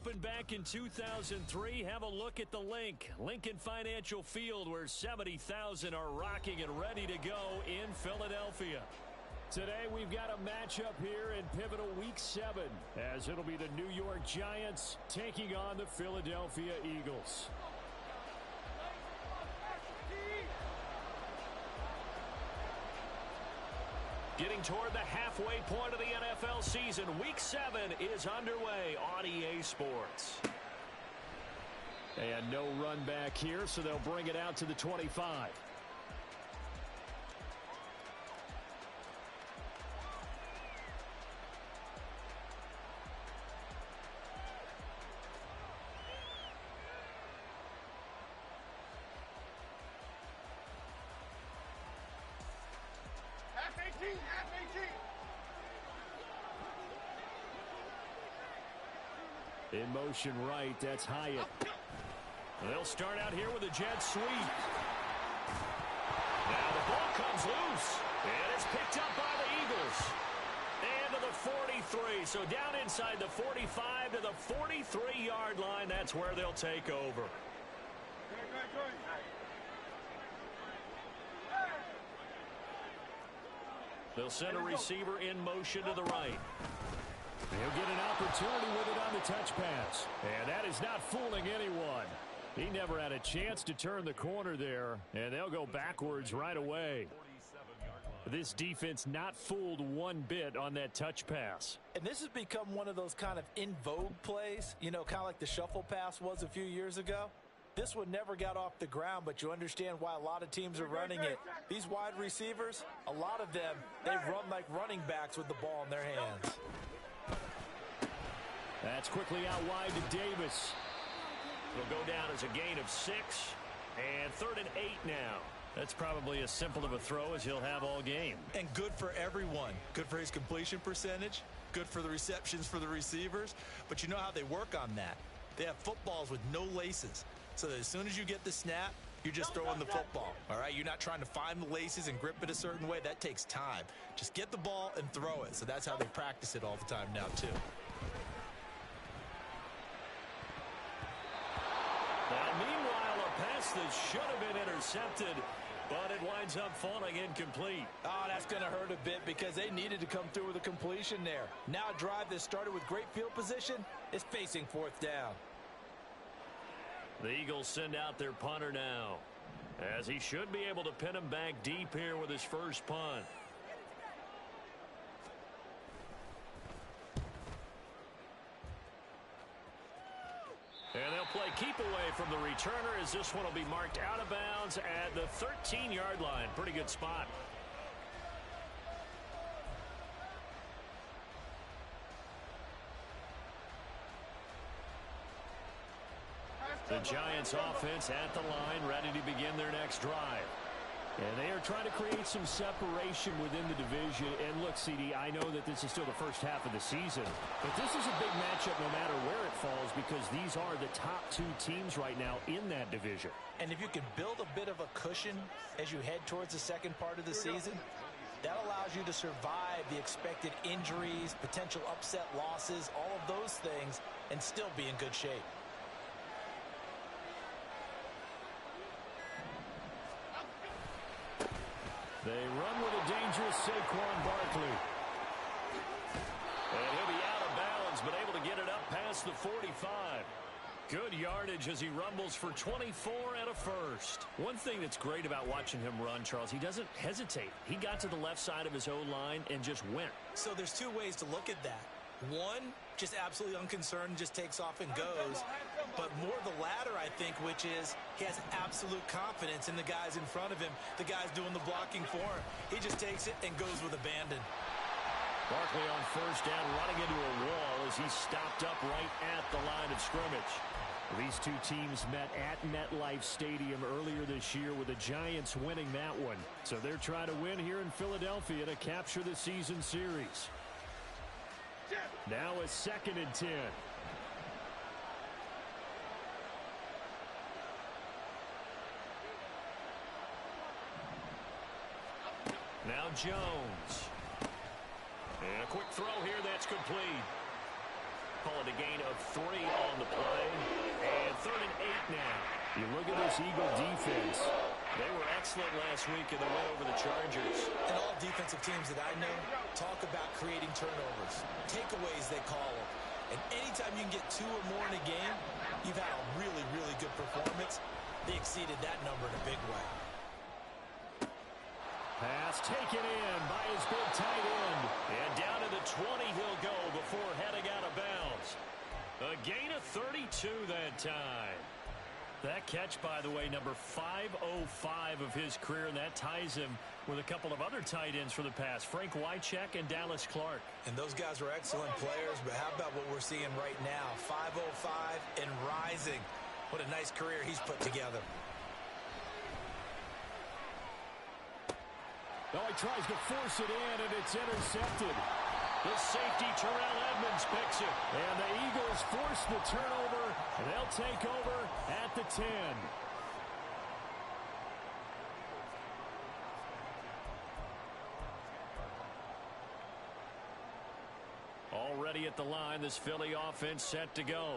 opened back in 2003. Have a look at the link. Lincoln Financial Field, where 70,000 are rocking and ready to go in Philadelphia. Today we've got a matchup here in pivotal Week 7, as it'll be the New York Giants taking on the Philadelphia Eagles. Getting toward the halfway point of the NFL season, Week 7 is underway on EA Sports. And no run back here, so they'll bring it out to the 25. In motion right, that's Hyatt. They'll start out here with a jet sweep. Now the ball comes loose, and it's picked up by the Eagles. And to the 43, so down inside the 45 to the 43-yard line. That's where they'll take over. They'll send a receiver in motion to the right. He'll get an opportunity with it on the touch pass. And that is not fooling anyone. He never had a chance to turn the corner there, and they'll go backwards right away. This defense not fooled one bit on that touch pass. And this has become one of those kind of in vogue plays, you know, kind of like the shuffle pass was a few years ago. This one never got off the ground, but you understand why a lot of teams are running it. These wide receivers, a lot of them, they run like running backs with the ball in their hands. That's quickly out wide to Davis. It'll go down as a gain of 6. And 3rd and 8 now. That's probably as simple of a throw as he'll have all game. And good for everyone. Good for his completion percentage. Good for the receptions for the receivers. But you know how they work on that. They have footballs with no laces. So that as soon as you get the snap, you're just throwing the football. All right, you're not trying to find the laces and grip it a certain way. That takes time. Just get the ball and throw it. So that's how they practice it all the time now, too. Meanwhile, a pass that should have been intercepted, but it winds up falling incomplete. Oh, that's going to hurt a bit because they needed to come through with a completion there. Now a drive that started with great field position is facing 4th down. The Eagles send out their punter now, as he should be able to pin him back deep here with his first punt. And they'll play keep away from the returner, as this one will be marked out of bounds at the 13-yard line. Pretty good spot. The Giants offense at the line, ready to begin their next drive. And they are trying to create some separation within the division. And look, CD, I know that this is still the first half of the season, but this is a big matchup no matter where it falls, because these are the top 2 teams right now in that division. And if you can build a bit of a cushion as you head towards the second part of the season, that allows you to survive the expected injuries, potential upset losses, all of those things, and still be in good shape. They run with a dangerous Saquon Barkley. And he'll be out of bounds, but able to get it up past the 45. Good yardage as he rumbles for 24 and a first. One thing that's great about watching him run, Charles, he doesn't hesitate. He got to the left side of his O-line and just went. So there's 2 ways to look at that. One, just absolutely unconcerned, just takes off and goes. But more the latter, I think, which is he has absolute confidence in the guys in front of him, the guys doing the blocking for him. He just takes it and goes with abandon. Barkley on first down, running into a wall as he's stopped up right at the line of scrimmage. These 2 teams met at MetLife Stadium earlier this year, with the Giants winning that one. So they're trying to win here in Philadelphia to capture the season series. Now a 2nd and 10. Now Jones. And a quick throw here that's complete. Call it a gain of 3 on the play. And 3rd and 8 now. You look at this Eagle defense. They were excellent last week in the win over the Chargers. And all defensive teams that I know talk about creating turnovers. Takeaways, they call them. And anytime you can get 2 or more in a game, you've had a really, really good performance. They exceeded that number in a big way. Pass taken in by his big tight end. And down to the 20 he'll go before heading out of bounds. A gain of 32 that time. That catch, by the way, number 505 of his career, and that ties him with a couple of other tight ends for the past, Frank Wycheck and Dallas Clark. And those guys were excellent players, but how about what we're seeing right now? 505 and rising. What a nice career he's put together. Oh, he tries to force it in, and it's intercepted. The safety, Terrell Edmonds, picks it. And the Eagles force the turnover, and they'll take over at the 10. Already at the line, this Philly offense set to go.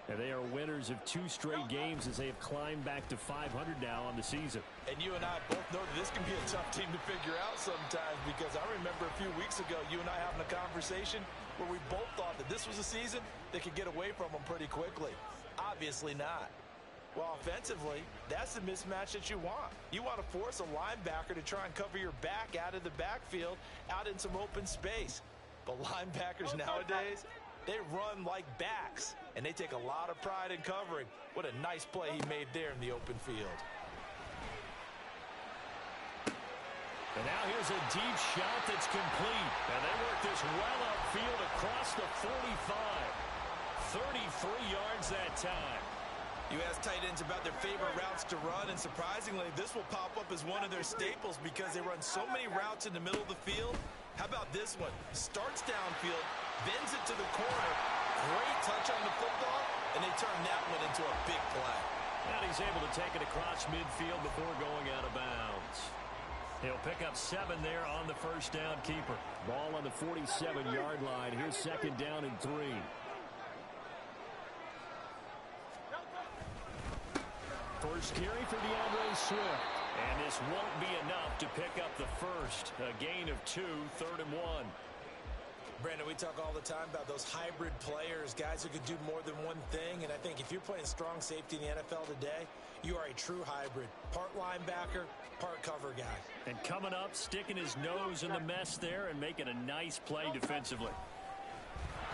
And they are winners of 2 straight games as they have climbed back to 500 now on the season. And you and I both know that this can be a tough team to figure out sometimes, because I remember a few weeks ago you and I having a conversation where we both thought that this was a season that could get away from them pretty quickly. Obviously not. Well, offensively, that's the mismatch that you want. You want to force a linebacker to try and cover your back out of the backfield, out in some open space. But linebackers nowadays, they run like backs, and they take a lot of pride in covering. What a nice play he made there in the open field. And now here's a deep shot that's complete. And they work this well upfield across the 45. 33 yards that time. You ask tight ends about their favorite routes to run, and surprisingly, this will pop up as one of their staples because they run so many routes in the middle of the field. How about this one? Starts downfield, bends it to the corner. Great touch on the football, and they turn that one into a big play. And he's able to take it across midfield before going out of bounds. He'll pick up 7 there on the first down keeper. Ball on the 47-yard line. Here's 2nd down and 3. First carry for DeAndre Swift. And this won't be enough to pick up the first. A gain of 2, 3rd and 1. Brandon, we talk all the time about those hybrid players, guys who can do more than one thing. And I think if you're playing strong safety in the NFL today, you are a true hybrid. Part linebacker, part cover guy. And coming up, sticking his nose in the mess there and making a nice play defensively.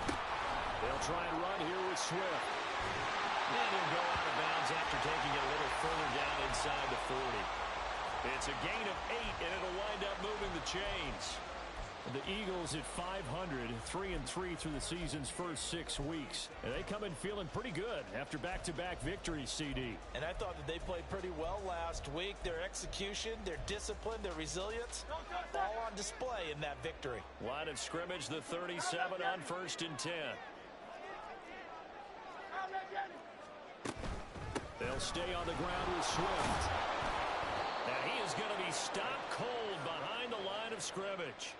They'll try and run here with Swift. And he'll go out of bounds after taking it a little further down inside the 40. It's a gain of 8, and it'll wind up moving the chains. The Eagles at 500, 3-3 through the season's first 6 weeks. And they come in feeling pretty good after back-to-back victories, CD. And I thought that they played pretty well last week. Their execution, their discipline, their resilience, all on display in that victory. Line of scrimmage, the 37 on 1st and 10. They'll stay on the ground with Swift. And he is going to be stopped cold behind the line of scrimmage.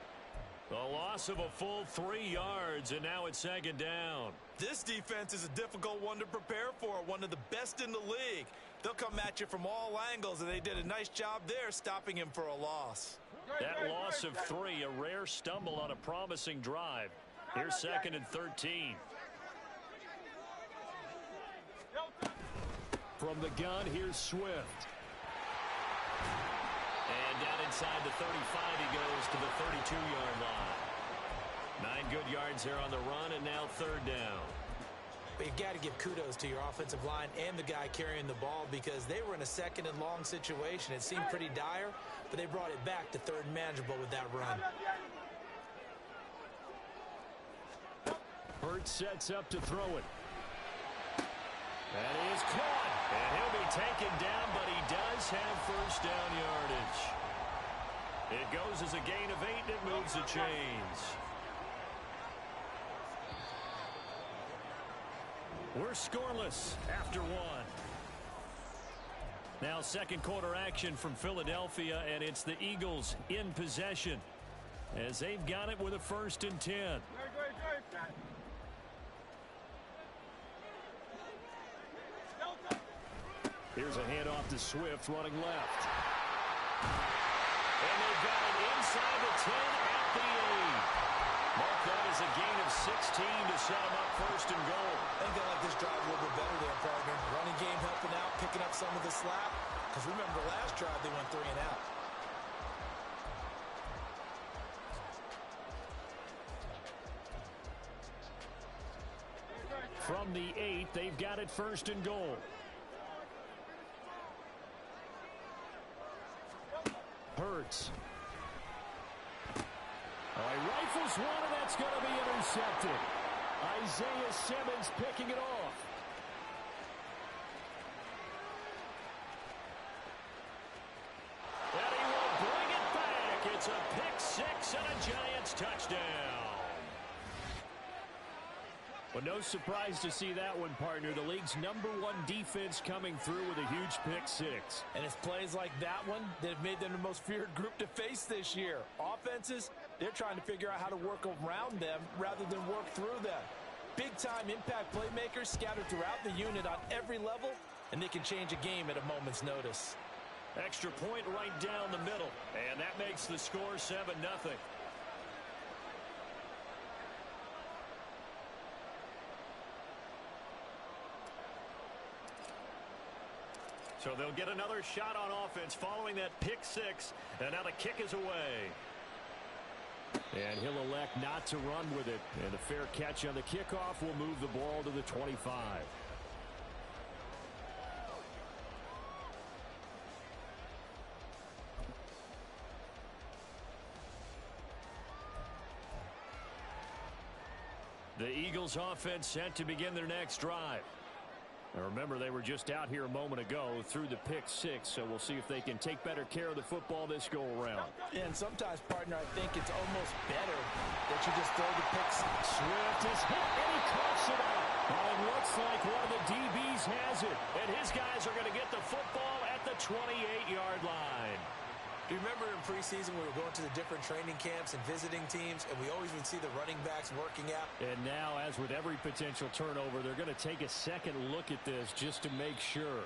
A loss of a full 3 yards, and now it's 2nd down. This defense is a difficult one to prepare for, one of the best in the league. They'll come at you from all angles, and they did a nice job there stopping him for a loss. That loss of 3, a rare stumble on a promising drive. Here's 2nd and 13. From the gun, here's Swift. And down inside the 35 he goes to the 32-yard line. 9 good yards there on the run, and now 3rd down. But you've got to give kudos to your offensive line and the guy carrying the ball, because they were in a 2nd and long situation. It seemed pretty dire, but they brought it back to 3rd and manageable with that run. Hurts sets up to throw it. And he is caught. And he'll be taken down, but he does have first down yardage. It goes as a gain of 8, and it moves the chains. We're scoreless after 1. Now 2nd quarter action from Philadelphia, and it's the Eagles in possession as they've got it with a 1st and 10. Here's a handoff to Swift running left. And they've got it inside the 10 at the 8. Mark that as a gain of 16 to set them up first and goal. I think they like this drive a little bit better there, partner. Running game helping out, picking up some of the slack. Because remember the last drive, they went 3 and out. From the 8, they've got it first and goal. Hurts. He rifles one, and that's going to be intercepted. Isaiah Simmons picking it off. And he will bring it back. It's a pick 6 and a Giants touchdown. Well, no surprise to see that one, partner. The league's #1 defense coming through with a huge pick 6. And it's plays like that one that have made them the most feared group to face this year. Offenses, they're trying to figure out how to work around them rather than work through them. Big-time impact playmakers scattered throughout the unit on every level, and they can change a game at a moment's notice. Extra point right down the middle, and that makes the score 7-0. So they'll get another shot on offense following that pick 6, and now the kick is away. And he'll elect not to run with it, and a fair catch on the kickoff will move the ball to the 25. The Eagles offense set to begin their next drive. Now remember, they were just out here a moment ago through the pick 6, so we'll see if they can take better care of the football this go-around. And sometimes, partner, I think it's almost better that you just throw the pick 6. Swift is hit, and he coughs it out. Well, it looks like one of the DBs has it, and his guys are going to get the football at the 28-yard line. You remember in preseason we were going to the different training camps and visiting teams, and we always would see the running backs working out. And now, as with every potential turnover, they're going to take a second look at this just to make sure.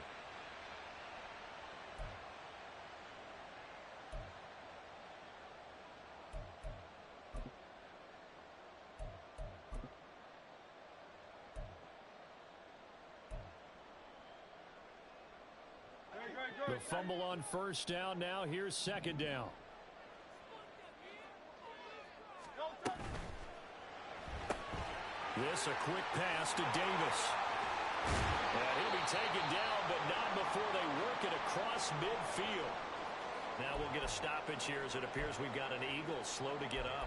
The fumble on first down. Now here's second down. This a quick pass to Davis. And he'll be taken down, but not before they work it across midfield. Now we'll get a stoppage here as it appears we've got an Eagle slow to get up.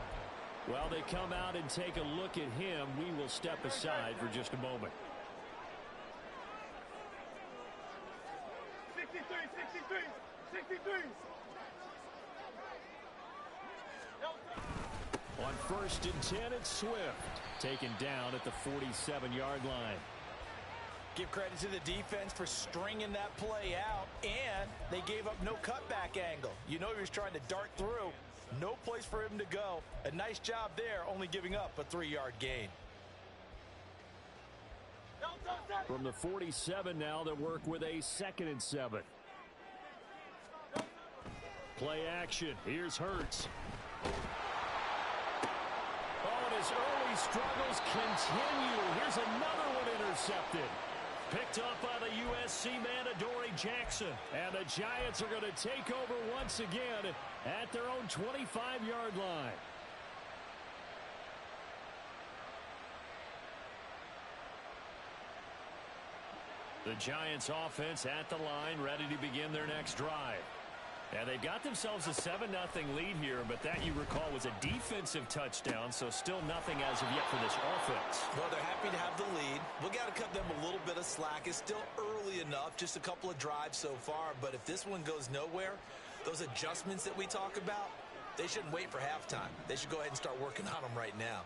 Well, they come out and take a look at him. We will step aside for just a moment. 63. On first and 10, it's Swift. Taken down at the 47-yard line. Give credit to the defense for stringing that play out, and they gave up no cutback angle. You know he was trying to dart through. No place for him to go. A nice job there, only giving up a 3-yard gain. From the 47 now, they work with a 2nd and 7. Play action. Here's Hurts. Oh, and his early struggles continue. Here's another one intercepted. Picked up by the USC man, Adoree Jackson. And the Giants are going to take over once again at their own 25-yard line. The Giants offense at the line, ready to begin their next drive. And they've got themselves a 7-0 lead here, but that, you recall, was a defensive touchdown, so still nothing as of yet for this offense. Well, they're happy to have the lead. We've got to cut them a little bit of slack. It's still early enough, just a couple of drives so far, but if this one goes nowhere, those adjustments that we talk about, they shouldn't wait for halftime. They should go ahead and start working on them right now.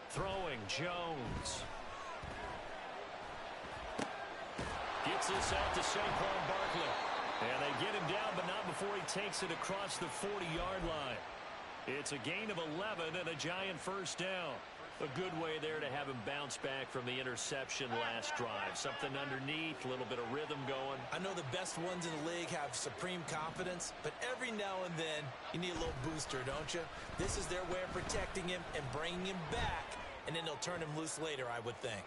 Throwing, Jones. Gets this out to Saquon Barkley. And they get him down, but not before he takes it across the 40-yard line. It's a gain of 11 and a Giant first down. A good way there to have him bounce back from the interception last drive. Something underneath, a little bit of rhythm going. I know the best ones in the league have supreme confidence, but every now and then you need a little booster, don't you? This is their way of protecting him and bringing him back, and then they'll turn him loose later, I would think.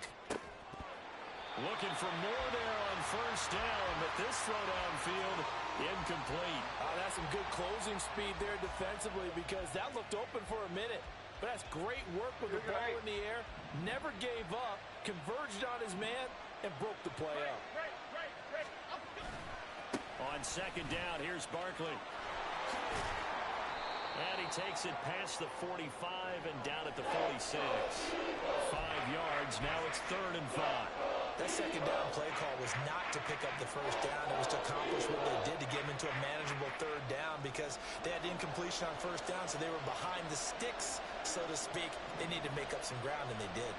Looking for more there on first down, but this throw downfield incomplete. That's some good closing speed there defensively because that looked open for a minute. But that's great work with the ball in the air. Never gave up, converged on his man, and broke the play up. On second down, here's Barkley. And he takes it past the 45 and down at the 46. 5 yards, now it's 3rd and 5. That second down play call was not to pick up the first down. It was to accomplish what they did to get them into a manageable 3rd down because they had incompletion on first down, so they were behind the sticks, so to speak. They needed to make up some ground, and they did.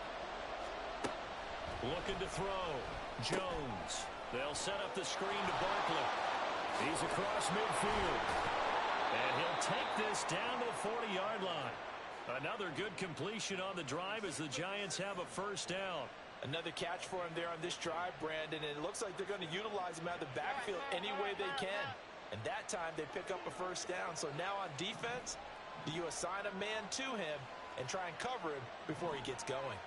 Looking to throw. Jones. They'll set up the screen to Barkley. He's across midfield. And he'll take this down to the 40-yard line. Another good completion on the drive as the Giants have a first down. Another catch for him there on this drive, Brandon, and it looks like they're going to utilize him out of the backfield any way they can. And that time they pick up a first down. So now on defense, do you assign a man to him and try and cover him before he gets going?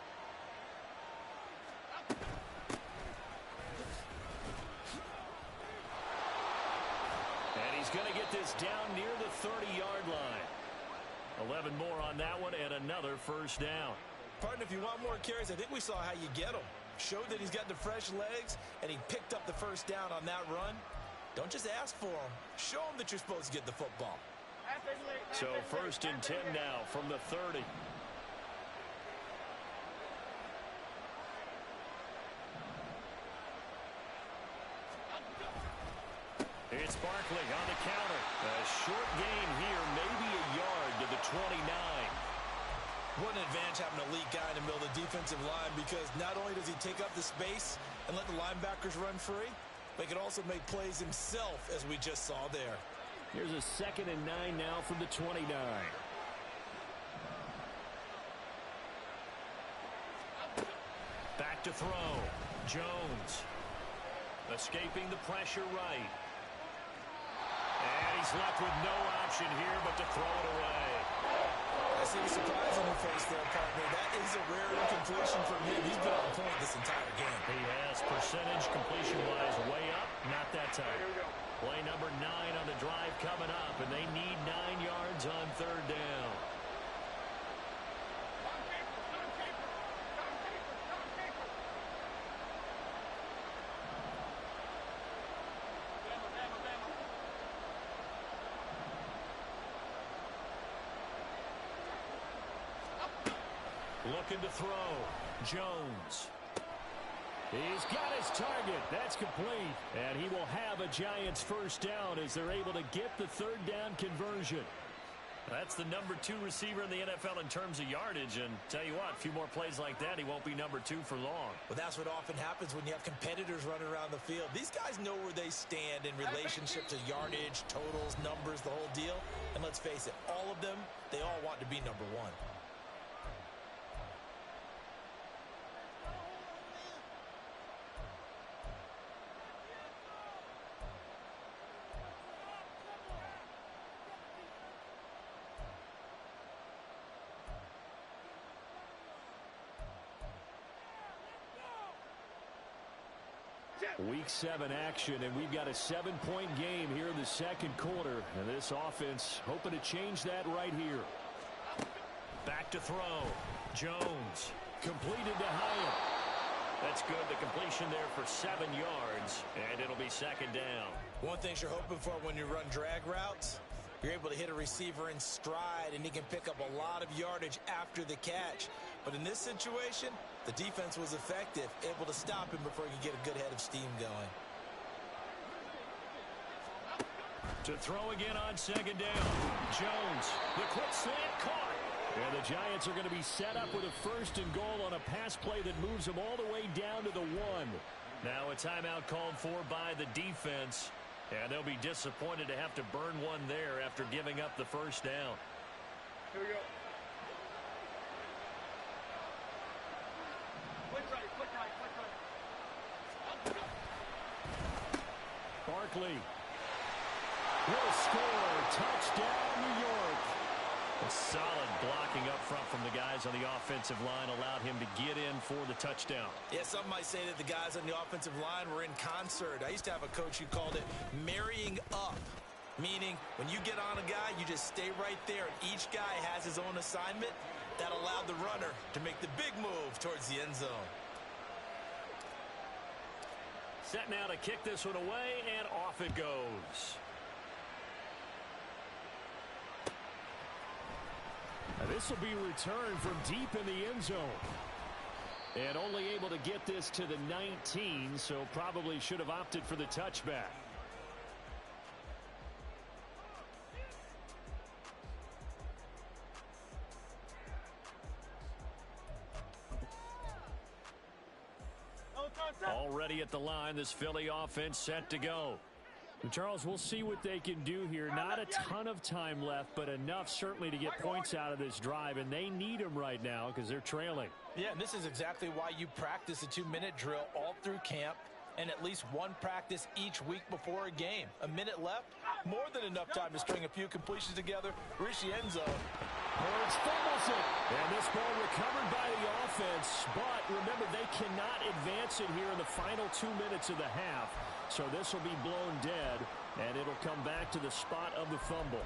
And he's going to get this down near the 30-yard line. 11 more on that one and another first down. Partner, if you want more carries, I think we saw how you get them. Showed that he's got the fresh legs, and he picked up the first down on that run. Don't just ask for them. Show them that you're supposed to get the football. So 1st and 10 now from the 30. It's Barkley on the counter. A short gain here, maybe a yard to the 29. What an advantage having an elite guy in the middle of the defensive line because not only does he take up the space and let the linebackers run free, but he can also make plays himself, as we just saw there. Here's a 2nd and 9 now from the 29. Back to throw. Jones. Escaping the pressure right. And he's left with no option here but to throw it away. I see the surprise on your face there, partner. That is a rare incompletion from him. He's been on point this entire game. He has percentage completion-wise way up. Not that time. Play number 9 on the drive coming up, and they need 9 yards on 3rd down. Looking to throw. Jones. He's got his target. That's complete. And he will have a Giants first down as they're able to get the 3rd down conversion. That's the number 2 receiver in the NFL in terms of yardage. And tell you what, a few more plays like that, he won't be number 2 for long. Well, that's what often happens when you have competitors running around the field. These guys know where they stand in relationship to yardage, totals, numbers, the whole deal. And let's face it, all of them, they all want to be number 1. Week 7 action, and we've got a 7-point game here in the 2nd quarter. And this offense hoping to change that right here. Back to throw. Jones. Completed to Hyatt. That's good. The completion there for 7 yards, and it'll be 2nd down. One thing you're hoping for when you run drag routes, you're able to hit a receiver in stride, and he can pick up a lot of yardage after the catch. But in this situation, the defense was effective, able to stop him before he could get a good head of steam going. To throw again on 2nd down. Jones, the quick slant caught. And the Giants are going to be set up with a 1st and goal on a pass play that moves them all the way down to the 1. Now a timeout called for by the defense. And they'll be disappointed to have to burn one there after giving up the 1st down. Here we go. Barkley will score. Touchdown, New York. A solid blocking up front from the guys on the offensive line allowed him to get in for the touchdown. Yeah, some might say that the guys on the offensive line were in concert. I used to have a coach who called it marrying up, meaning when you get on a guy, you just stay right there, and each guy has his own assignment. That allowed the runner to make the big move towards the end zone. Set now to kick this one away, and off it goes. Now this will be returned from deep in the end zone. And only able to get this to the 19, so probably should have opted for the touchback. Already at the line, this Philly offense set to go. Charles, we'll see what they can do here. Not a ton of time left, but enough certainly to get points out of this drive, and they need them right now because they're trailing. Yeah, and this is exactly why you practice a 2-minute drill all through camp and at least one practice each week before a game. A minute left, more than enough time to string a few completions together, reach the end zone. Hurts fumbles it. And this ball recovered by the offense, but remember, they cannot advance it here in the final 2 minutes of the half. So this will be blown dead, and it'll come back to the spot of the fumble.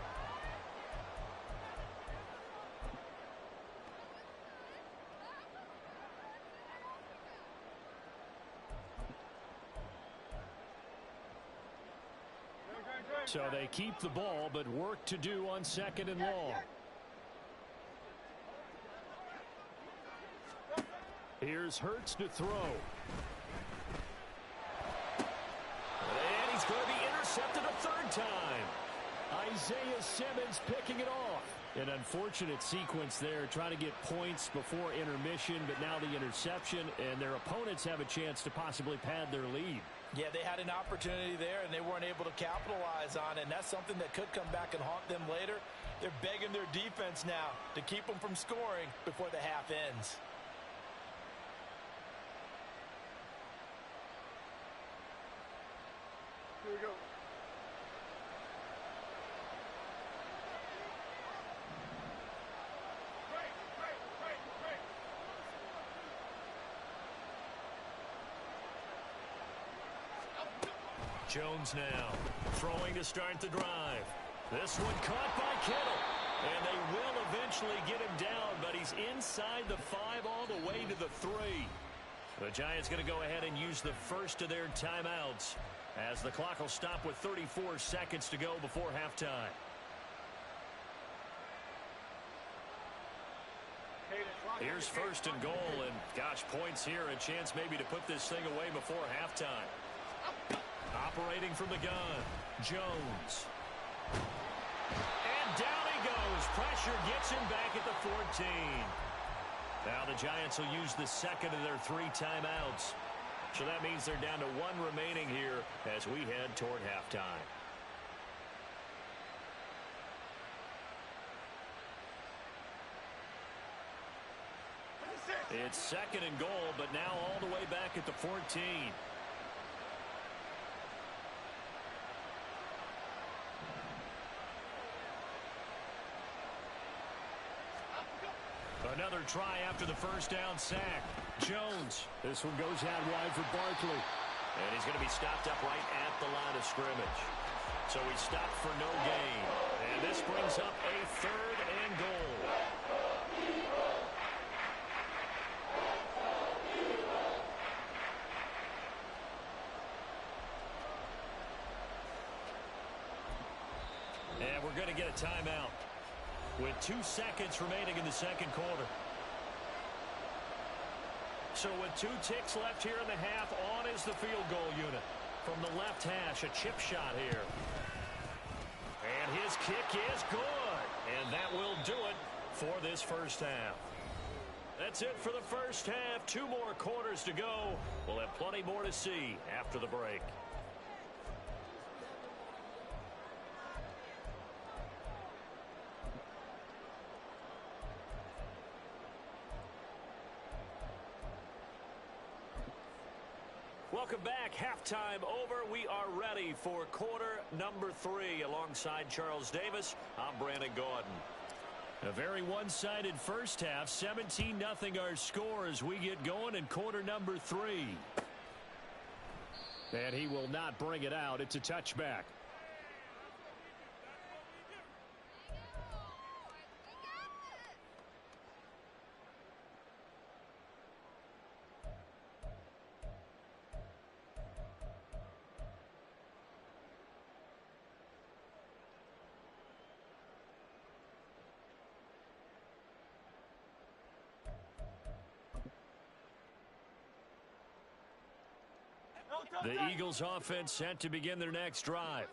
So they keep the ball, but work to do on 2nd and long. Here's Hurts to throw. And he's going to be intercepted a 3rd time. Isaiah Simmons picking it off. An unfortunate sequence there, trying to get points before intermission, but now the interception, and their opponents have a chance to possibly pad their lead. Yeah, they had an opportunity there, and they weren't able to capitalize on it, and that's something that could come back and haunt them later. They're begging their defense now to keep them from scoring before the half ends. Here we go. Jones now throwing to start the drive. This one caught by Kittle. And they will eventually get him down, but he's inside the 5 all the way to the 3. The Giants going to go ahead and use the first of their timeouts as the clock will stop with 34 seconds to go before halftime. Here's 1st and goal, and gosh, points here, a chance maybe to put this thing away before halftime. Operating from the gun, Jones. And down he goes. Pressure gets him back at the 14. Now the Giants will use the 2nd of their 3 timeouts. So that means they're down to 1 remaining here as we head toward halftime. It's 2nd and goal, but now all the way back at the 14. Another try after the first down sack. Jones. This one goes out wide for Barkley. And he's going to be stopped up right at the line of scrimmage. So he stopped for no gain. And this brings up a 3rd and goal. And we're going to get a timeout with 2 seconds remaining in the 2nd quarter. So with 2 ticks left here in the half, on is the field goal unit. From the left hash, a chip shot here. And his kick is good. And that will do it for this first half. That's it for the first half. 2 more quarters to go. We'll have plenty more to see after the break. Welcome back. Halftime over. We are ready for quarter number 3. Alongside Charles Davis, I'm Brandon Gaudin. A very one-sided first half. 17-0 our score as we get going in quarter number 3. And he will not bring it out. It's a touchback. The Eagles offense set to begin their next drive.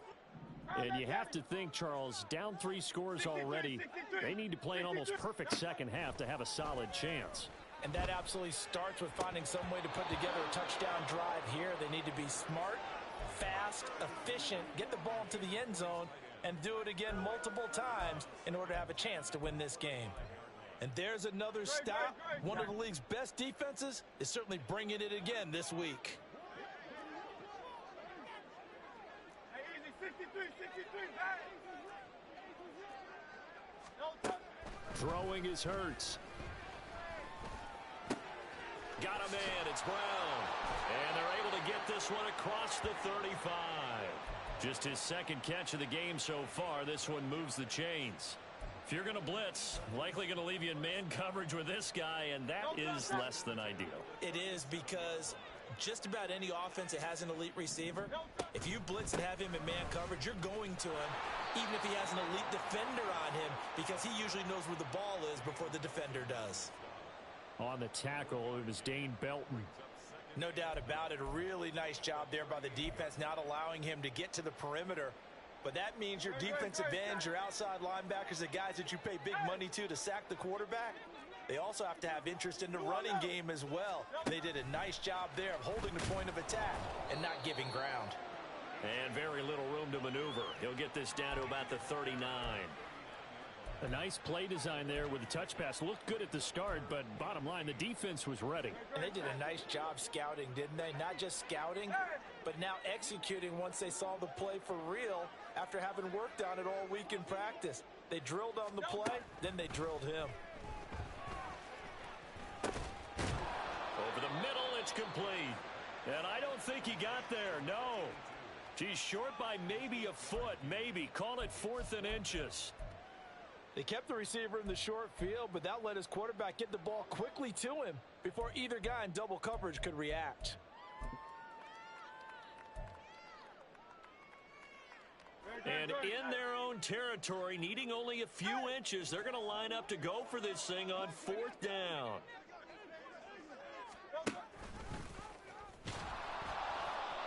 And you have to think, Charles, down 3 scores already. They need to play an almost perfect second half to have a solid chance. And that absolutely starts with finding some way to put together a touchdown drive here. They need to be smart, fast, efficient, get the ball to the end zone, and do it again multiple times in order to have a chance to win this game. And there's another stop. One of the league's best defenses is certainly bringing it again this week. Throwing is Hurts. Got a man. It's Brown. And they're able to get this one across the 35. Just his second catch of the game so far. This one moves the chains. If you're going to blitz, likely going to leave you in man coverage with this guy, and that is less than ideal. It is, because just about any offense that has an elite receiver, if you blitz and have him in man coverage, you're going to him, even if he has an elite defender on him, because he usually knows where the ball is before the defender does. On the tackle, it was Dane Belton. No doubt about it. A really nice job there by the defense, not allowing him to get to the perimeter. But that means your defensive ends, your outside linebackers, the guys that you pay big money to sack the quarterback, they also have to have interest in the running game as well. They did a nice job there of holding the point of attack and not giving ground. And very little room to maneuver. He'll get this down to about the 39. A nice play design there with the touch pass. Looked good at the start, but bottom line, the defense was ready. And they did a nice job scouting, didn't they? Not just scouting, but now executing once they saw the play for real after having worked on it all week in practice. They drilled on the play, then they drilled him. Over the middle, it's complete. And I don't think he got there, no. He's short by maybe a foot, maybe. Call it 4th and inches. They kept the receiver in the short field, but that let his quarterback get the ball quickly to him before either guy in double coverage could react. And in their own territory, needing only a few inches, they're going to line up to go for this thing on 4th down.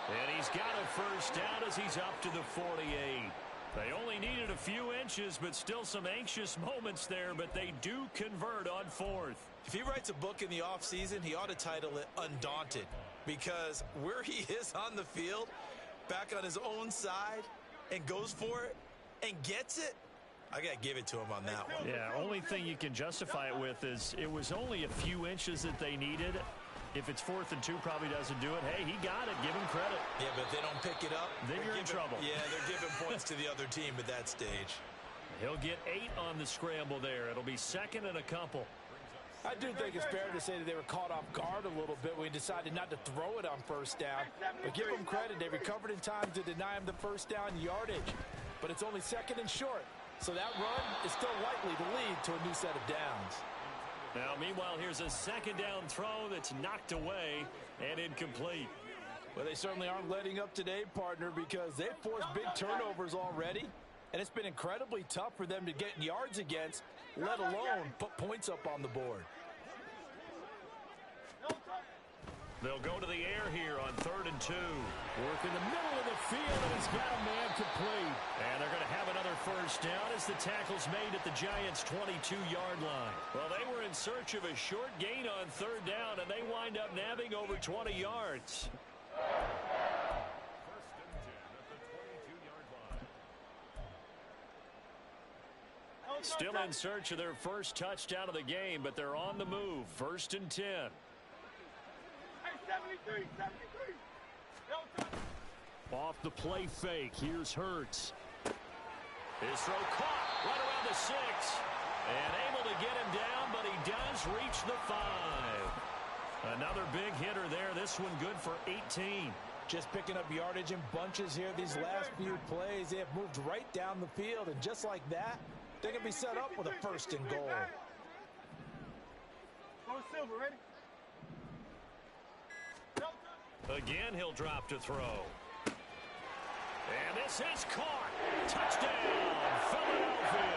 And he's got a first down as he's up to the 48. They only needed a few inches, but still some anxious moments there, but they do convert on 4th. If he writes a book in the offseason, he ought to title it Undaunted, because where he is on the field, back on his own side, and goes for it and gets it, I got to give it to him on that one. Yeah, only thing you can justify it with is it was only a few inches that they needed. If it's 4th and 2, probably doesn't do it. Hey, he got it. Give him credit. Yeah, but if they don't pick it up, then you're in trouble. Yeah, they're giving points to the other team at that stage. He'll get 8 on the scramble there. It'll be 2nd and a couple. I do think it's fair to say that they were caught off guard a little bit when he decided not to throw it on 1st down. But give them credit. They recovered in time to deny him the 1st down yardage. But it's only 2nd and short. So that run is still likely to lead to a new set of downs. Now, meanwhile, here's a 2nd down throw that's knocked away and incomplete. Well, they certainly aren't letting up today, partner, because they've forced big turnovers already. And it's been incredibly tough for them to get yards against, let alone put points up on the board. They'll go to the air here on 3rd and 2. Work in the middle of the field, and he's got a man complete. And they're going to have another first down as the tackle's made at the Giants' 22-yard line. Well, they were in search of a short gain on 3rd down, and they wind up nabbing over 20 yards. Still in search of their first touchdown of the game, but they're on the move. 1st and 10. Off the play fake, here's Hurts. His throw caught right around the 6. And able to get him down, but he does reach the 5. Another big hitter there. This one good for 18. Just picking up yardage in bunches here these last few plays. They have moved right down the field, and just like that, they're going to be set up with a 1st and goal. Silver, ready? Again, he'll drop to throw. And this is caught. Touchdown, Philadelphia.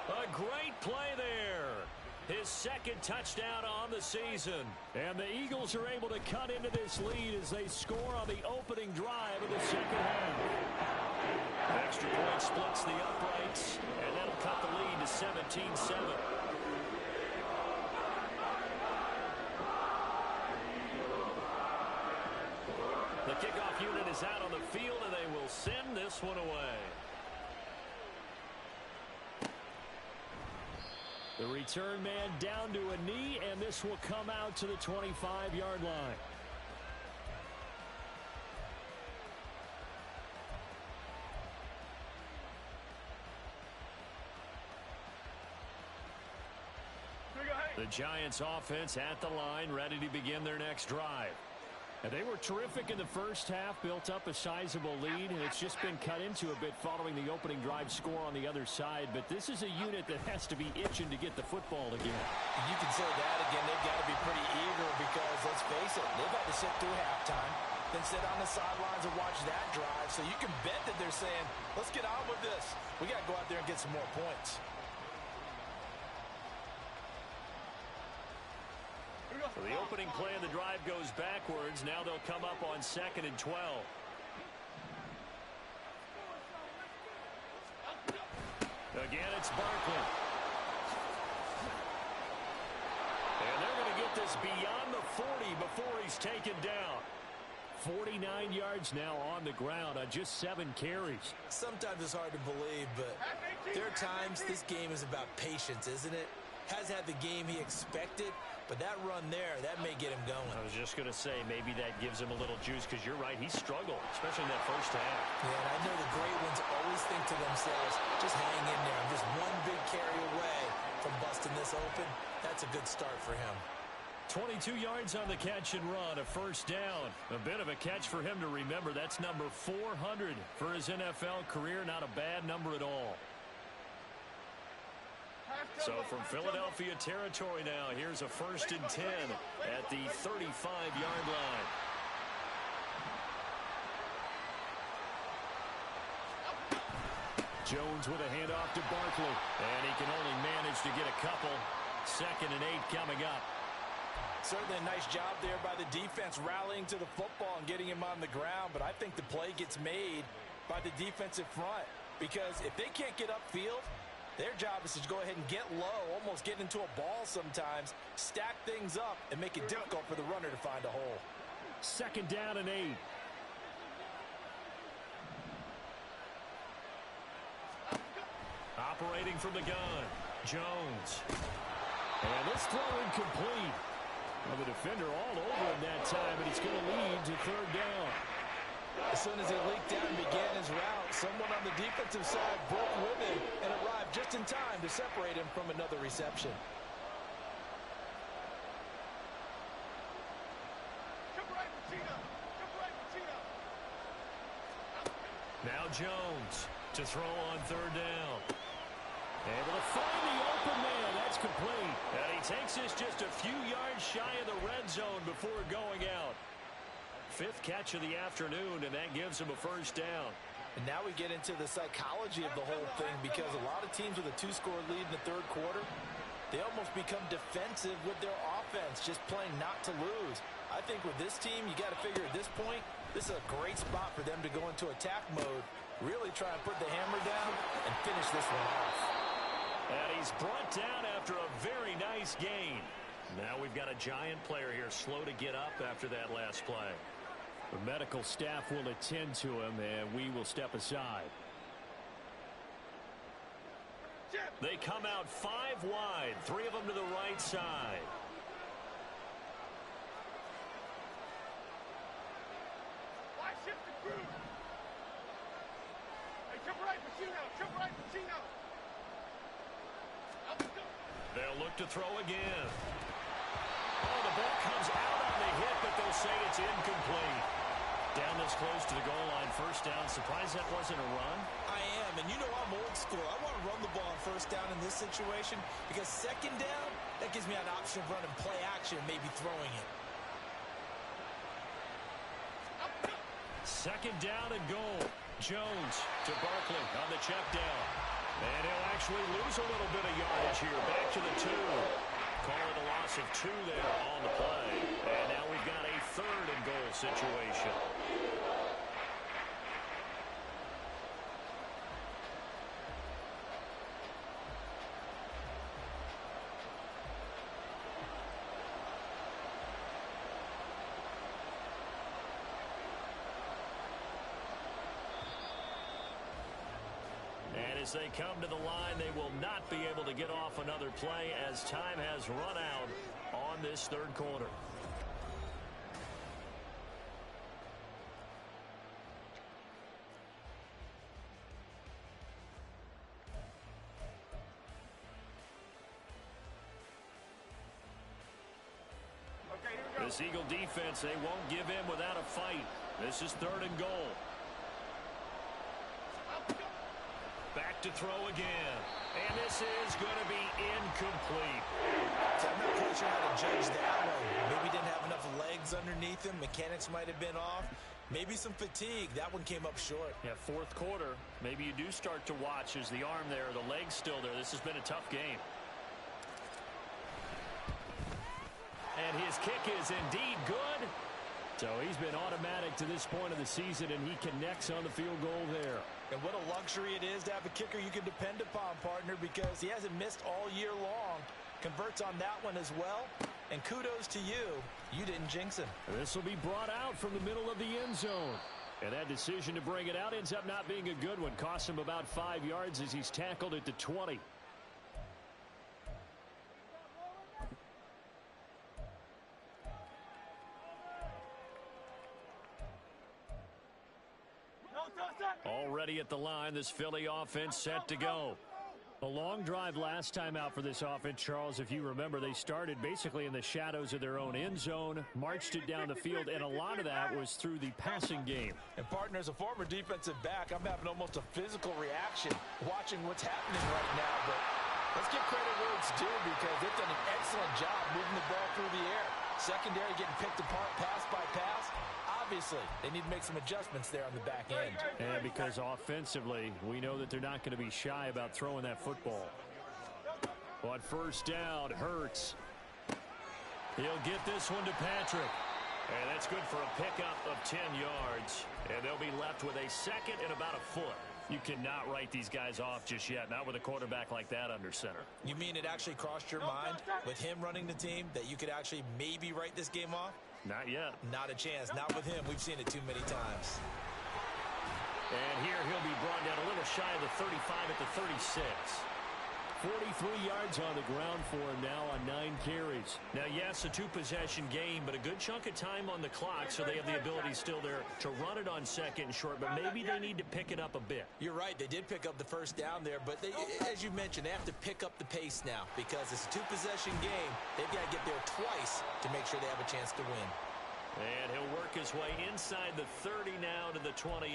A great play there. His 2nd touchdown on the season. And the Eagles are able to cut into this lead as they score on the opening drive of the 2nd half. Extra point splits the uprights, and that'll cut the lead to 17-7. The kickoff unit is out on the field, and they will send this one away. The return man down to a knee, and this will come out to the 25-yard line. The Giants offense at the line, ready to begin their next drive. And they were terrific in the first half, built up a sizable lead, and it's just been cut into a bit following the opening drive score on the other side. But this is a unit that has to be itching to get the football again. You can say that again. They've got to be pretty eager because, let's face it, they've had to sit through halftime, then sit on the sidelines and watch that drive. So you can bet that they're saying, let's get on with this. We got to go out there and get some more points. So the opening play of the drive goes backwards. Now they'll come up on 2nd and 12. Again, it's Barkley. And they're going to get this beyond the 40 before he's taken down. 49 yards now on the ground on just 7 carries. Sometimes it's hard to believe, but there are times this game is about patience, isn't it? Has had the game he expected, but that run there, that may get him going. I was just going to say, maybe that gives him a little juice, because you're right, he struggled, especially in that first half. Yeah, and I know the great ones always think to themselves, just hang in there. I'm just one big carry away from busting this open. That's a good start for him. 22 yards on the catch and run, a 1st down. A bit of a catch for him to remember. That's number 400 for his NFL career. Not a bad number at all. So from Philadelphia territory now, here's a 1st and 10 at the 35-yard line. Jones with a handoff to Barkley, and he can only manage to get a couple. 2nd and 8 coming up. Certainly a nice job there by the defense rallying to the football and getting him on the ground, but I think the play gets made by the defensive front, because if they can't get upfield, their job is to go ahead and get low, almost get into a ball sometimes, stack things up, and make it difficult for the runner to find a hole. 2nd down and 8. Operating from the gun, Jones. And this throw incomplete. Well, the defender all over him that time, and he's going to lead to 3rd down. As soon as he leaked out and began his route, someone on the defensive side broke with him and arrived just in time to separate him from another reception. Now Jones to throw on 3rd down. Able to find the open man. That's complete. And he takes this just a few yards shy of the red zone before going out. 5th catch of the afternoon, and that gives him a 1st down. And now we get into the psychology of the whole thing, because a lot of teams with a 2-score lead in the 3rd quarter, they almost become defensive with their offense, just playing not to lose. I think with this team, you got to figure at this point, this is a great spot for them to go into attack mode, really try and put the hammer down and finish this one off. And he's brought down after a very nice gain. Now we've got a Giant player here slow to get up after that last play. The medical staff will attend to him, and we will step aside. They come out 5 wide, 3 of them to the right side. Why shift the crew? They'll look to throw again. Oh, the ball comes out on the hit, but they'll say it's incomplete. Down this close to the goal line, first down. Surprised that wasn't a run? I am, and you know I'm old school. I want to run the ball on first down in this situation because second down, that gives me an option of running play action and maybe throwing it. Second down and goal. Jones to Barkley on the check down. And he'll actually lose a little bit of yardage here. Back to the 2. Call it a loss of 2 there on the play. And now we've got a third and goal situation. As they come to the line, they will not be able to get off another play as time has run out on this third quarter. This Eagle defense, they won't give in without a fight. This is third and goal. Back to throw again. And this is going to be incomplete. So I'm not quite sure how to judge that one. Maybe didn't have enough legs underneath him. Mechanics might have been off. Maybe some fatigue. That one came up short. Yeah, fourth quarter. Maybe you do start to watch as the arm there, the leg's still there. This has been a tough game. And his kick is indeed good. So he's been automatic to this point of the season, and he connects on the field goal there. And what a luxury it is to have a kicker you can depend upon, partner, because he hasn't missed all year long. Converts on that one as well. And kudos to you. You didn't jinx him. This will be brought out from the middle of the end zone. And that decision to bring it out ends up not being a good one. Costs him about 5 yards as he's tackled at the 20. Already at the line, this Philly offense set to go. A long drive last time out for this offense, Charles. If you remember, they started basically in the shadows of their own end zone, marched it down the field, and a lot of that was through the passing game. And, partner, as a former defensive back, I'm having almost a physical reaction watching what's happening right now. But let's give credit where it's due because they've done an excellent job moving the ball through the air. Secondary getting picked apart pass by pass. Obviously, they need to make some adjustments there on the back end. And because offensively, we know that they're not going to be shy about throwing that football. But first down, Hurts. He'll get this one to Patrick. And that's good for a pickup of 10 yards. And they'll be left with a second and about a foot. You cannot write these guys off just yet, not with a quarterback like that under center. You mean it actually crossed your mind with him running the team that you could actually maybe write this game off? Not yet. Not a chance. Not with him. We've seen it too many times. And here he'll be brought down a little shy of the 35 at the 36. 43 yards on the ground for him now on 9 carries. Now, yes, a 2-possession game, but a good chunk of time on the clock, so they have the ability still there to run it on second and short, but maybe they need to pick it up a bit. You're right. They did pick up the first down there, but they, as you mentioned, they have to pick up the pace now because it's a 2-possession game. They've got to get there twice to make sure they have a chance to win. And he'll work his way inside the 30 now to the 28.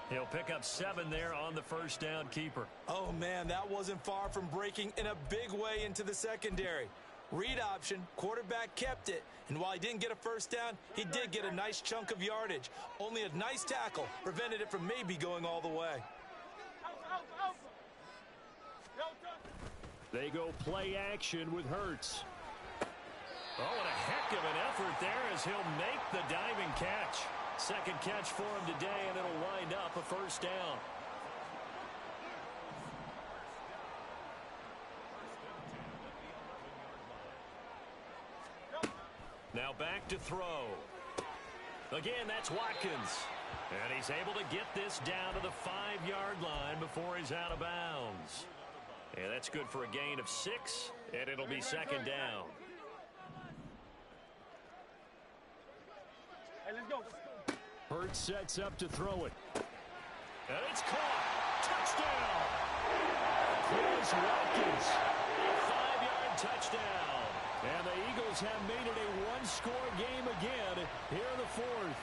He'll pick up 7 there on the first down keeper. Oh, man, that wasn't far from breaking in a big way into the secondary. Read option, quarterback kept it, and while he didn't get a first down, he did get a nice chunk of yardage. Only a nice tackle prevented it from maybe going all the way. They go play action with Hurts. Oh, and a heck of an effort there as he'll make the diving catch. Second catch for him today, and it'll wind up a first down. Now back to throw. Again, that's Watkins. And he's able to get this down to the 5-yard line before he's out of bounds. And that's good for a gain of 6, and it'll be second down. Hey, let's go. Hurts sets up to throw it. And it's caught. touchdown. Chris Watkins, a 5-yard touchdown. And the Eagles have made it a one-score game again here in the fourth.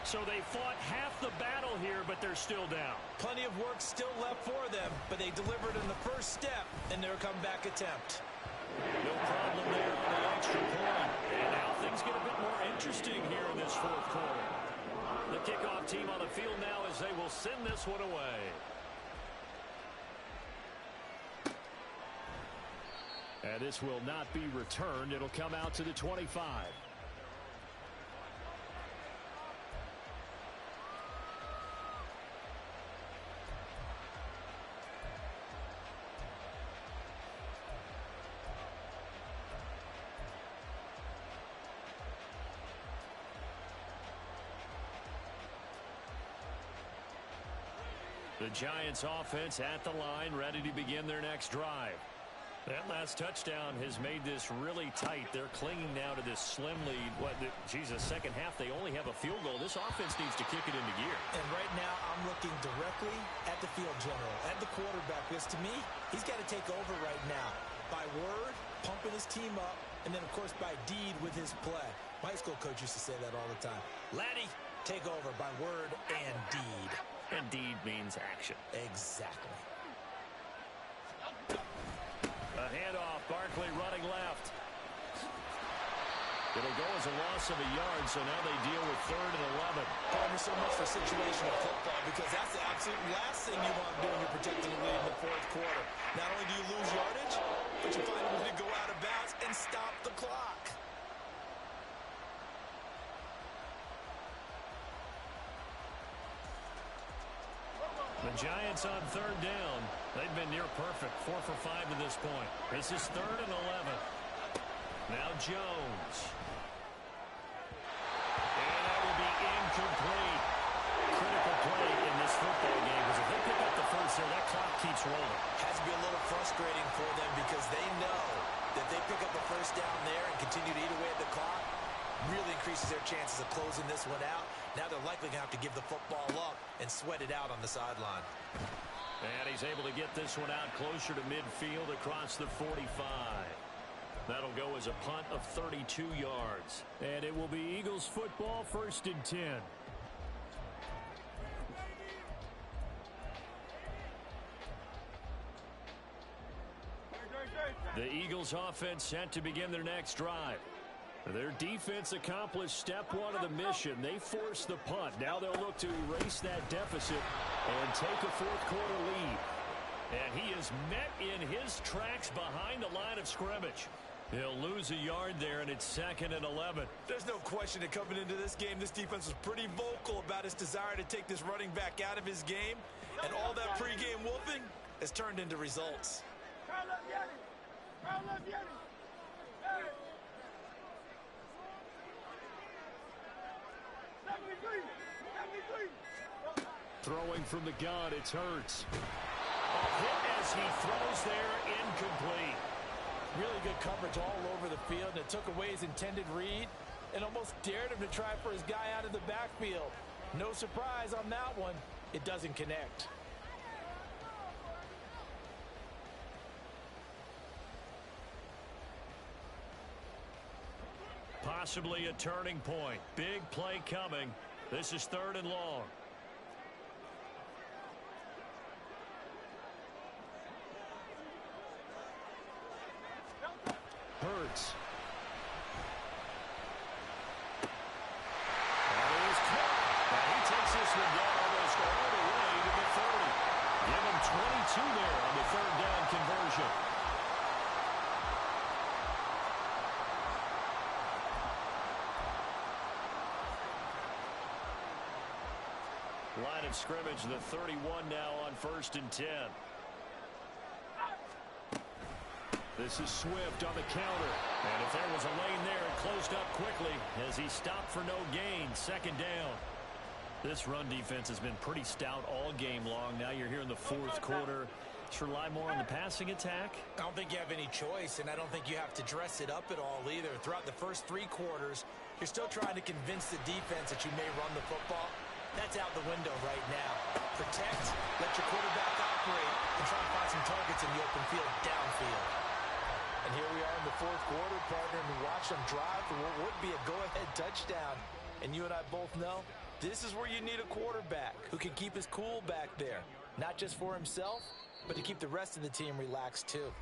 So they fought half the battle here, but they're still down. Plenty of work still left for them, but they delivered in the first step in their comeback attempt. No problem there on the extra point. And now things get a bit more interesting here in this fourth quarter. The kickoff team on the field now as they will send this one away. And this will not be returned. It'll come out to the 25. The Giants offense at the line, ready to begin their next drive. That last touchdown has made this really tight. They're clinging now to this slim lead. Second half, they only have a field goal. This offense needs to kick it into gear. And right now, I'm looking directly at the field general, at the quarterback, because to me, he's got to take over right now. By word, pumping his team up, and then, of course, by deed with his play. My high school coach used to say that all the time. Laddie, take over by word and deed. And deed means action. Exactly. A handoff, Barkley running left. It'll go as a loss of a yard, so now they deal with 3rd and 11. Partner, so much for situational football, because that's the absolute last thing you want to do when you're protecting the lead in the fourth quarter. Not only do you lose yardage, but you find a way to go out of bounds and stop the clock. The Giants on 3rd down. They've been near perfect, 4 for 5 to this point. This is 3rd and 11. Now Jones. And that will be incomplete. Critical play in this football game, because if they pick up the first there, that clock keeps rolling. Has to be a little frustrating for them, because they know that they pick up the first down there and continue to eat away at the clock, really increases their chances of closing this one out. Now they're likely going to have to give the football up and sweat it out on the sideline. And he's able to get this one out closer to midfield across the 45. That'll go as a punt of 32 yards. And it will be Eagles football, 1st and 10. The Eagles offense set to begin their next drive. Their defense accomplished step 1 of the mission. They forced the punt. Now they'll look to erase that deficit and take a fourth quarter lead. And he is met in his tracks behind the line of scrimmage. He'll lose a yard there, and it's 2nd and 11. There's no question that coming into this game, this defense was pretty vocal about its desire to take this running back out of his game. And all that pregame wolfing has turned into results. Throwing from the gun, it's Hurts. A hit as he throws there, incomplete. Really good coverage all over the field, and it took away his intended read and almost dared him to try for his guy out of the backfield. No surprise on that one. It doesn't connect. Possibly a turning point. Big play coming. This is 3rd and long. Hurts. And it is caught. And he takes this one down almost all the way to the 30. Give him 22 there on the 3rd down conversion. Line of scrimmage, the 31 now on 1st and 10. This is Swift on the counter. And if there was a lane there, it closed up quickly as he stopped for no gain. 2nd down. This run defense has been pretty stout all game long. Now you're here in the fourth quarter. Let's rely more on the passing attack. I don't think you have any choice, and I don't think you have to dress it up at all either. Throughout the first 3 quarters, you're still trying to convince the defense that you may run the football. That's out the window right now. Protect Let your quarterback operate and try to find some targets in the open field downfield. And here we are in the fourth quarter, partner, and we watch them drive for what would be a go-ahead touchdown. And you and I both know this is where you need a quarterback who can keep his cool back there, not just for himself, but to keep the rest of the team relaxed too.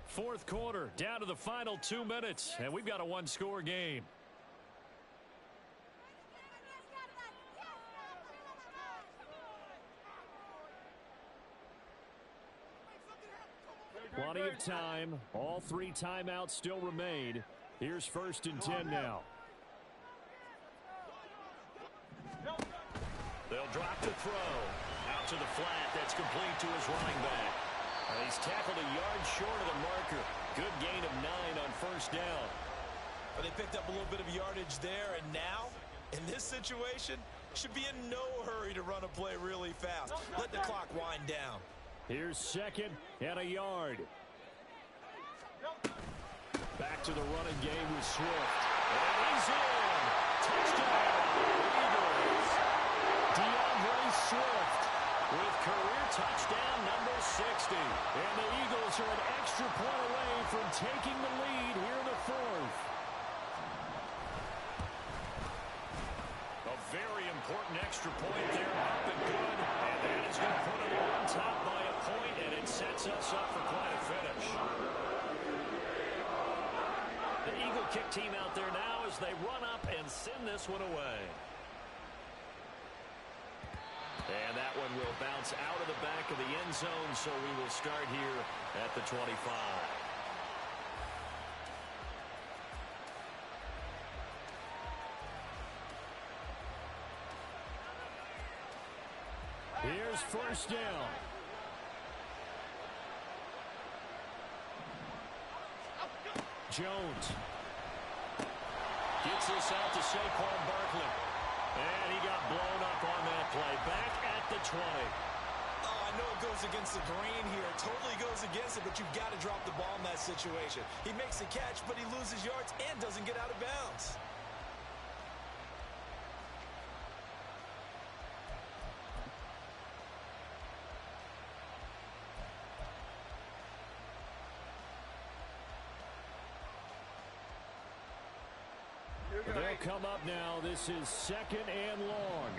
Fourth quarter, down to the final 2 minutes, and we've got a one-score game. Plenty of time. All 3 timeouts still remain. Here's 1st and 10 now. They'll drop to throw. Out to the flat. That's complete to his running back. He's tackled a yard short of the marker. Good gain of 9 on 1st down. But they picked up a little bit of yardage there, and now, in this situation, should be in no hurry to run a play really fast. Let the clock wind down. Here's 2nd and a yard. Back to the running game with Swift. And he's in. Touchdown, Eagles. DeAndre Swift with career touchdown number 60. And the Eagles are an extra point away from taking the lead here in the 4th. A very important extra point there. Up and good. And that is going to put them on top by a point, and it sets us up for quite a finish. The Eagle kick team out there now as they run up and send this one away. And that one will bounce out of the back of the end zone, so we will start here at the 25. Here's 1st down. Jones gets this out to Saquon Barkley. And he got blown up on that play. Back at the 20. Oh, I know it goes against the grain here. It totally goes against it, but you've got to drop the ball in that situation. He makes the catch, but he loses yards and doesn't get out of bounds. They'll come up now. This is 2nd and long.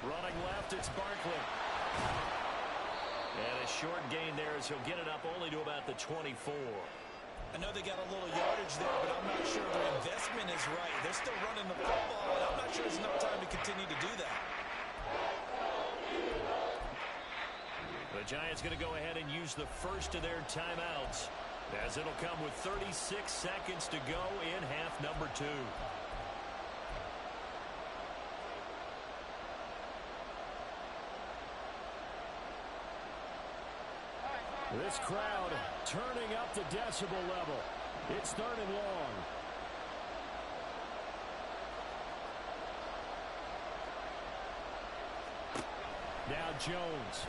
Running left, it's Barkley. And a short gain there as he'll get it up only to about the 24. I know they got a little yardage there, but I'm not sure their investment is right. They're still running the football, and I'm not sure there's enough time to continue to do that. The Giants going to go ahead and use the first of their timeouts, as it'll come with 36 seconds to go in half number 2. This crowd turning up the decibel level. It's 3rd and long. Now Jones.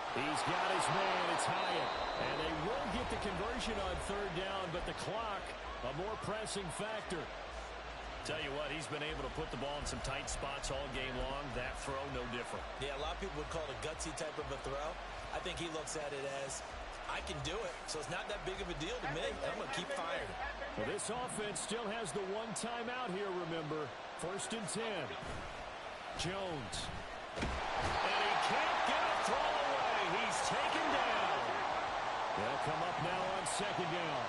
He's got his man. It's Hyatt. And they will get the conversion on 3rd down, but the clock, a more pressing factor. Tell you what, he's been able to put the ball in some tight spots all game long. That throw, no different. Yeah, a lot of people would call it a gutsy type of a throw. I think he looks at it as, I can do it, so it's not that big of a deal to me. I'm going to keep firing. Well, this offense still has the 1 timeout here, remember. 1st and 10. Jones. And he can't get a throw away. He's taken down. They'll come up now on 2nd down.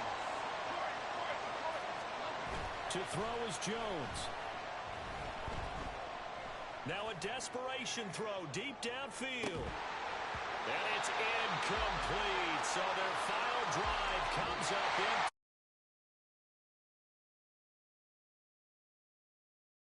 To throw is Jones. Now a desperation throw deep downfield. And it's incomplete. So their final drive comes up